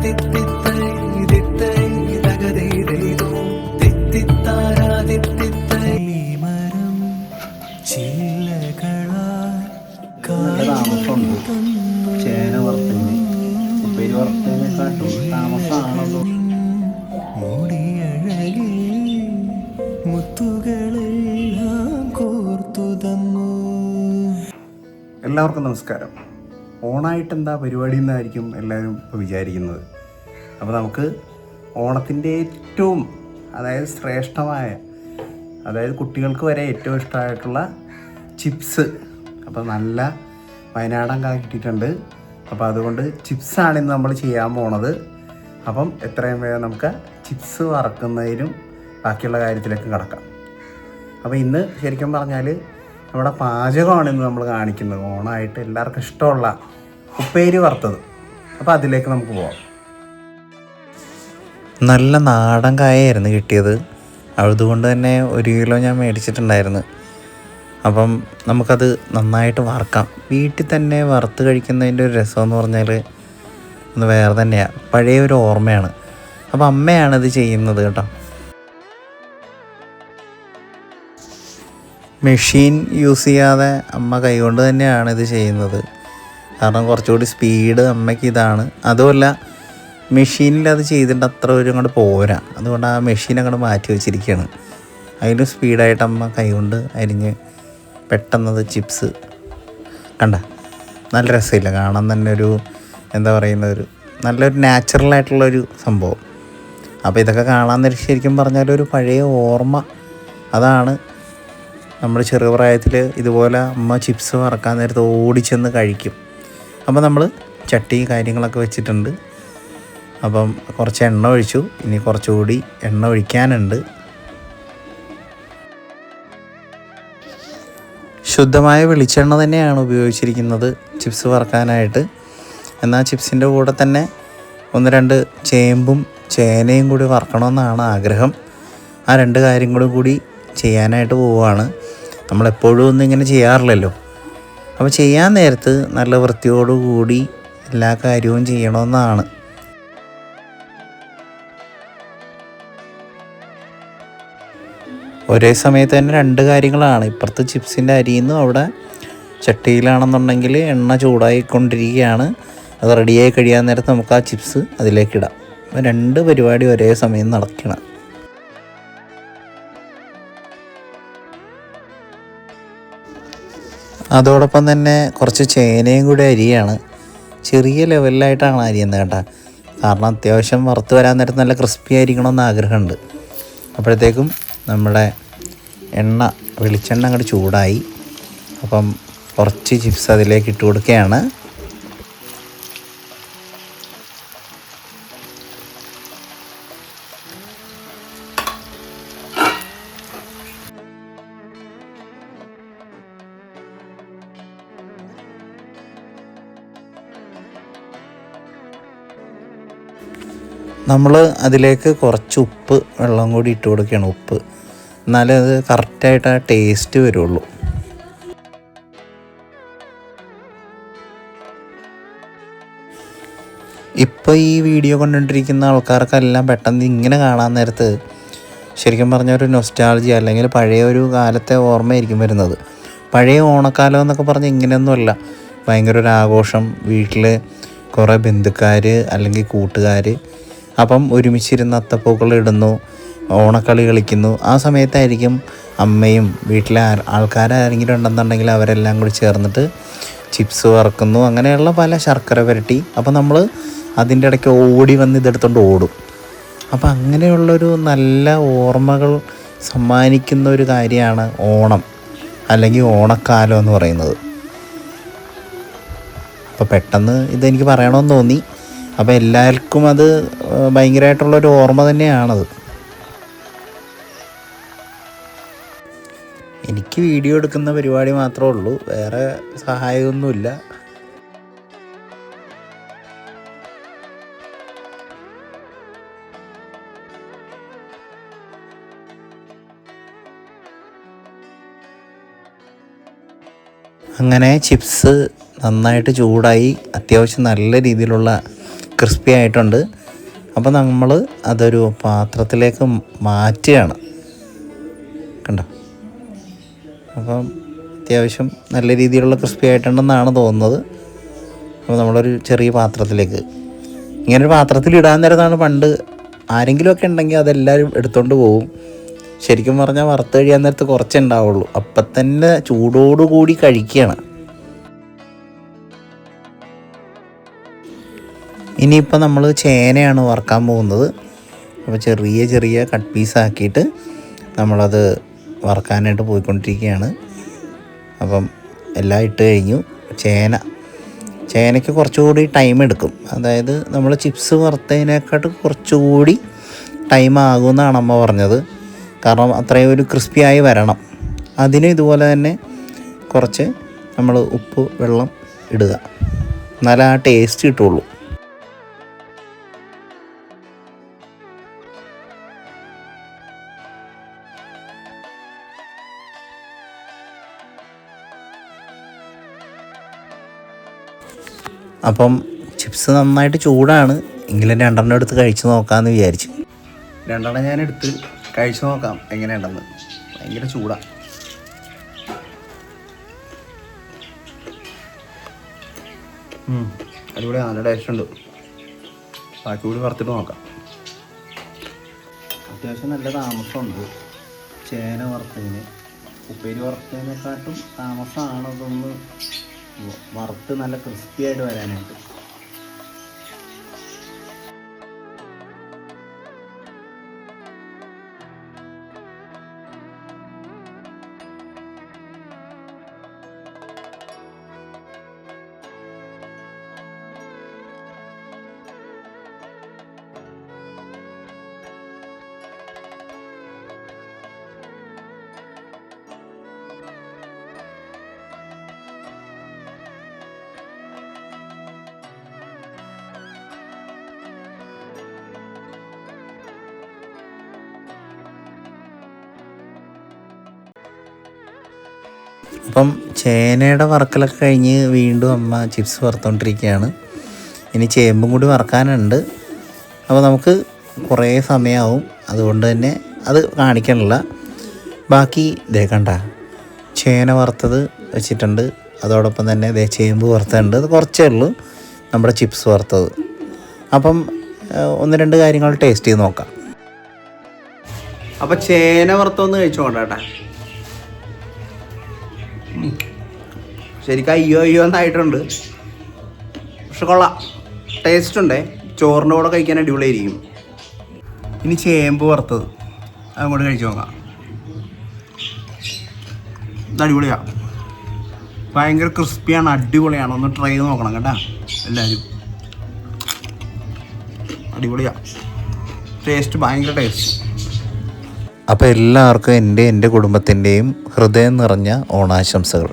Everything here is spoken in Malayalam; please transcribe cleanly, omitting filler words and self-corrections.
ചേന വറുത്തതിന് ഉപ്പേരി വറുത്തതിനെക്കാട്ടും താമസമാണല്ലോ. എല്ലാവർക്കും നമസ്കാരം. ഓണായിട്ട് എന്താ പരിപാടി എന്നായിരിക്കും എല്ലാവരും ഇപ്പോൾ വിചാരിക്കുന്നത്. അപ്പോൾ നമുക്ക് ഓണത്തിൻ്റെ ഏറ്റവും ശ്രേഷ്ഠമായ കുട്ടികൾക്ക് വരെ ഏറ്റവും ഇഷ്ടമായിട്ടുള്ള ചിപ്സ്, അപ്പോൾ നല്ല വയനാടൻ കിട്ടിയിട്ടുണ്ട്. അപ്പോൾ അതുകൊണ്ട് ചിപ്സാണ് ഇന്ന് നമ്മൾ ചെയ്യാൻ പോണത്. അപ്പം എത്രയും വേഗം നമുക്ക് ചിപ്സ് വറക്കുന്നതിനും ബാക്കിയുള്ള കാര്യത്തിലേക്ക് കിടക്കാം. അപ്പോൾ ഇന്ന് ശരിക്കും പറഞ്ഞാൽ നമ്മുടെ പാചകമാണ് ഇന്ന് നമ്മൾ കാണിക്കുന്നത്. ഓണമായിട്ട് എല്ലാവർക്കും ഇഷ്ടമുള്ള ഉപ്പേരി വറുത്തത്. അപ്പോൾ അതിലേക്ക് നമുക്ക് പോകാം. നല്ല നാടൻ കായായിരുന്നു കിട്ടിയത്. അതുകൊണ്ട് തന്നെ 1 കിലോ ഞാൻ മേടിച്ചിട്ടുണ്ടായിരുന്നു. അപ്പം നമുക്കത് നന്നായിട്ട് വറുക്കാം. വീട്ടിൽ തന്നെ വറുത്ത് കഴിക്കുന്നതിൻ്റെ ഒരു രസമെന്ന് പറഞ്ഞാൽ ഒന്ന് വേറെ തന്നെയാണ്. പഴയ ഒരു ഓർമ്മയാണ്. അപ്പം അമ്മയാണിത് ചെയ്യുന്നത് കേട്ടോ. മെഷീൻ യൂസ് ചെയ്യാതെ അമ്മ കൈകൊണ്ട് തന്നെയാണ് ഇത് ചെയ്യുന്നത്. കാരണം കുറച്ചുകൂടി സ്പീഡ് അമ്മയ്ക്ക് ഇതാണ്. അതുമല്ല മെഷീനിൽ അത് ചെയ്തിട്ട് അത്ര ഒരു അങ്ങോട്ട് പോരാ. അതുകൊണ്ട് ആ മെഷീൻ അങ്ങോട്ട് മാറ്റി വെച്ചിരിക്കുകയാണ്. അതിലും സ്പീഡായിട്ട് അമ്മ കൈകൊണ്ട് അരിഞ്ഞ് പെട്ടെന്നത് ചിപ്സ് കണ്ട നല്ല രസമില്ല കാണാൻ തന്നെ. ഒരു എന്താ പറയുന്ന ഒരു നല്ലൊരു നാച്ചുറലായിട്ടുള്ളൊരു സംഭവം. അപ്പോൾ ഇതൊക്കെ കാണാൻ ശരിക്കും പറഞ്ഞാൽ ഒരു പഴയ ഓർമ്മ. അതാണ് നമ്മൾ ചെറുപ്രായത്തിൽ ഇതുപോലെ അമ്മ ചിപ്സ് വറക്കാൻ നേരത്ത് ഓടിച്ചെന്ന് കഴിക്കും. അപ്പോൾ നമ്മൾ ചട്ടി കാര്യങ്ങളൊക്കെ വെച്ചിട്ടുണ്ട്. അപ്പം കുറച്ച് എണ്ണ ഒഴിച്ചു. ഇനി കുറച്ചുകൂടി എണ്ണ ഒഴിക്കാനുണ്ട്. ശുദ്ധമായ വെളിച്ചെണ്ണ തന്നെയാണ് ഉപയോഗിച്ചിരിക്കുന്നത് ചിപ്സ് വറക്കാനായിട്ട്. എന്നാൽ ചിപ്സിൻ്റെ കൂടെ തന്നെ 1-2 ചേമ്പും ചേനയും കൂടി വറക്കണമെന്നാണ് ആഗ്രഹം. ആ 2 കാര്യം കൂടി ചെയ്യാനായിട്ട് പോവുകയാണ്. നമ്മളെപ്പോഴും ഒന്നും ഇങ്ങനെ ചെയ്യാറില്ലല്ലോ. അപ്പോൾ ചെയ്യാൻ നേരത്ത് നല്ല വൃത്തിയോടുകൂടി എല്ലാ കാര്യവും ചെയ്യണമെന്നാണ്. ഒരേ സമയത്ത് തന്നെ 2 കാര്യങ്ങളാണ്. ഇപ്പുറത്ത് ചിപ്സിൻ്റെ അരിയുന്നു, അവിടെ ചട്ടിയിലാണെന്നുണ്ടെങ്കിൽ എണ്ണ ചൂടായിക്കൊണ്ടിരിക്കുകയാണ്. അത് റെഡിയായി കഴിയാൻ നേരത്ത് നമുക്ക് ആ ചിപ്സ് അതിലേക്കിടാം. 2 പരിപാടി ഒരേ സമയം നടക്കണം. അതോടൊപ്പം തന്നെ കുറച്ച് ചേനയും കൂടി അരിയാണ്. ചെറിയ ലെവലിലായിട്ടാണ് അരിയുന്നത് കേട്ടോ. കാരണം അത്യാവശ്യം വറുത്ത് വരാൻ നേരത്ത് നല്ല ക്രിസ്പി ആയിരിക്കണമെന്ന് ആഗ്രഹമുണ്ട്. അപ്പോഴത്തേക്കും നമ്മുടെ വെളിച്ചെണ്ണ അങ്ങോട്ട് ചൂടായി. അപ്പം കുറച്ച് ചിപ്സ് അതിലേക്ക് ഇട്ട് കൊടുക്കുകയാണ്. നമ്മൾ അതിലേക്ക് കുറച്ച് ഉപ്പ് വെള്ളം കൂടി ഇട്ട് കൊടുക്കുകയാണ്. ഉപ്പ് എന്നാലേ അത് കറക്റ്റായിട്ട് ആ ടേസ്റ്റ് വരുള്ളൂ. ഇപ്പോൾ ഈ വീഡിയോ കണ്ടുകൊണ്ടിരിക്കുന്ന ആൾക്കാർക്കെല്ലാം പെട്ടെന്ന് ഇങ്ങനെ കാണാൻ നേരത്ത് ശരിക്കും പറഞ്ഞ ഒരു നൊസ്റ്റാൾജിയ അല്ലെങ്കിൽ പഴയ ഒരു കാലത്തെ ഓർമ്മയായിരിക്കും വരുന്നത്. പഴയ ഓണക്കാലം എന്നൊക്കെ പറഞ്ഞാൽ ഇങ്ങനെയൊന്നുമല്ല. ഭയങ്കര ഒരു ആഘോഷം. വീട്ടിൽ കുറേ ബന്ധുക്കാർ അല്ലെങ്കിൽ കൂട്ടുകാർ അപ്പം ഒരുമിച്ചിരുന്ന് അത്തപ്പൂക്കൾ ഇടുന്നു, ഓണക്കളി കളിക്കുന്നു. ആ സമയത്തായിരിക്കും അമ്മയും വീട്ടിലെ ആൾക്കാരാരെങ്കിലും ഉണ്ടെന്നുണ്ടെങ്കിൽ അവരെല്ലാം കൂടി ചേർന്നിട്ട് ചിപ്സ് വറക്കുന്നു. അങ്ങനെയുള്ള പല ശർക്കര പുരട്ടി. അപ്പോൾ നമ്മൾ അതിൻ്റെ ഇടയ്ക്ക് ഓടി വന്ന് ഇതെടുത്തുകൊണ്ട് ഓടും. അപ്പോൾ അങ്ങനെയുള്ളൊരു നല്ല ഓർമ്മകൾ സമ്മാനിക്കുന്ന ഒരു കാര്യമാണ് ഓണം അല്ലെങ്കിൽ ഓണക്കാലം എന്ന് പറയുന്നത്. അപ്പോൾ പെട്ടെന്ന് ഇതെനിക്ക് പറയണമെന്ന് തോന്നി. അപ്പോൾ എല്ലാവർക്കും അത് ഭയങ്കരമായിട്ടുള്ളൊരു ഓർമ്മ തന്നെയാണത്. എനിക്ക് വീഡിയോ എടുക്കുന്ന പരിപാടി മാത്രമേ ഉള്ളൂ, വേറെ സഹായമൊന്നുമില്ല. അങ്ങനെ ചിപ്സ് നന്നായിട്ട് ചൂടായി. അത്യാവശ്യം നല്ല രീതിയിലുള്ള ക്രിസ്പി ആയിട്ടുണ്ട്. അപ്പോൾ നമ്മൾ അതൊരു പാത്രത്തിലേക്ക് മാറ്റുകയാണ്. കണ്ടോ? അപ്പം അത്യാവശ്യം നല്ല രീതിയിലുള്ള ക്രിസ്പി ആയിട്ടുണ്ടെന്നാണ് തോന്നുന്നത്. അപ്പോൾ നമ്മളൊരു ചെറിയ പാത്രത്തിലേക്ക്, ഇങ്ങനൊരു പാത്രത്തിൽ ഇടാൻ നേരത്താണ് പണ്ട് ആരെങ്കിലുമൊക്കെ ഉണ്ടെങ്കിൽ അതെല്ലാവരും എടുത്തുകൊണ്ട് പോകും. ശരിക്കും പറഞ്ഞാൽ വറുത്ത് കഴിയാൻ നേരത്ത് കുറച്ചേ ഉണ്ടാവുള്ളൂ. അപ്പം തന്നെ ചൂടോടുകൂടി കഴിക്കുകയാണ്. ഇനിയിപ്പോൾ നമ്മൾ ചേനയാണ് വറുക്കാൻ പോകുന്നത്. അപ്പോൾ ചെറിയ ചെറിയ കട്ട് പീസാക്കിയിട്ട് നമ്മളത് വറുക്കാനായിട്ട് പോയിക്കൊണ്ടിരിക്കുകയാണ്. അപ്പം എല്ലാം ഇട്ട് കഴിഞ്ഞു. ചേനയ്ക്ക് കുറച്ചുകൂടി ടൈം എടുക്കും. അതായത് നമ്മൾ ചിപ്സ് വറുത്തതിനെക്കാട്ട് കുറച്ചുകൂടി ടൈം ആകുമെന്നാണ് അമ്മ പറഞ്ഞത്. കാരണം അത്രയും ഒരു ക്രിസ്പിയായി വരണം. അതിന് ഇതുപോലെ തന്നെ കുറച്ച് നമ്മൾ ഉപ്പ് വെള്ളം ഇടുക, എന്നാലേ ആ ടേസ്റ്റ് കിട്ടുള്ളൂ. അപ്പം ചിപ്സ് നന്നായിട്ട് ചൂടാണ്. എങ്കിലും 2 എടുത്ത് കഴിച്ച് നോക്കാമെന്ന് വിചാരിച്ചു. 2 ഞാൻ എടുത്ത് കഴിച്ചു നോക്കാം എങ്ങനെയുണ്ടെന്ന്. ഭയങ്കര ചൂടാണ്. അടിപൊളി, നല്ല ടേസ്റ്റ് ഉണ്ട്. ബാക്കി കൂടി വറുത്തിട്ട് നോക്കാം. അത്യാവശ്യം നല്ല താമസമുണ്ട് ചേന വറുത്തതിന്. ഉപ്പേരി വറുത്തതിനെക്കാട്ടും താമസമാണ് അതൊന്ന് വറുത്ത് നല്ല ക്രിസ്പി ആയിട്ട് വരാനായിട്ട്. അപ്പം ചേനയുടെ വറക്കലൊക്കെ കഴിഞ്ഞ് വീണ്ടും അമ്മ ചിപ്സ് വറുത്തുകൊണ്ടിരിക്കുകയാണ്. ഇനി ചേമ്പും കൂടി വറക്കാനുണ്ട്. അപ്പോൾ നമുക്ക് കുറേ സമയമാവും, അതുകൊണ്ട് തന്നെ അത് കാണിക്കണില്ല. ബാക്കി ദേ കണ്ട ചേന വറുത്തത് വെച്ചിട്ടുണ്ട്. അതോടൊപ്പം തന്നെ ദേ ചേമ്പ് വറുത്തതുണ്ട്. അത് കുറച്ചേ ഉള്ളൂ നമ്മുടെ ചിപ്സ് വറുത്തത്. അപ്പം 1-2 കാര്യങ്ങൾ ടേസ്റ്റ് ചെയ്ത് നോക്കാം. അപ്പോൾ ചേന വറുത്തൊന്ന് കഴിച്ചോണ്ടാ. ശരിക്കും അയ്യോ എന്നായിട്ടുണ്ട്. പക്ഷെ കൊള്ളാം, ടേസ്റ്റ് ഉണ്ടേ. ചോറിൻ്റെ കൂടെ കഴിക്കാൻ അടിപൊളിയായിരിക്കും. ഇനി ചേമ്പ് വറുത്തത് അങ്ങോട്ട് കഴിച്ചു നോക്കാം. ഇത് അടിപൊളിയാണ്, ഭയങ്കര ക്രിസ്പിയാണ്, അടിപൊളിയാണ്. ഒന്ന് ട്രൈ ചെയ്ത് നോക്കണം കേട്ടോ എല്ലാവരും. അടിപൊളിയാണ്, ടേസ്റ്റ് ഭയങ്കര ടേസ്റ്റ്. അപ്പോൾ എല്ലാവർക്കും എൻ്റെ കുടുംബത്തിൻ്റെയും ഹൃദയം നിറഞ്ഞ ഓണാശംസകൾ.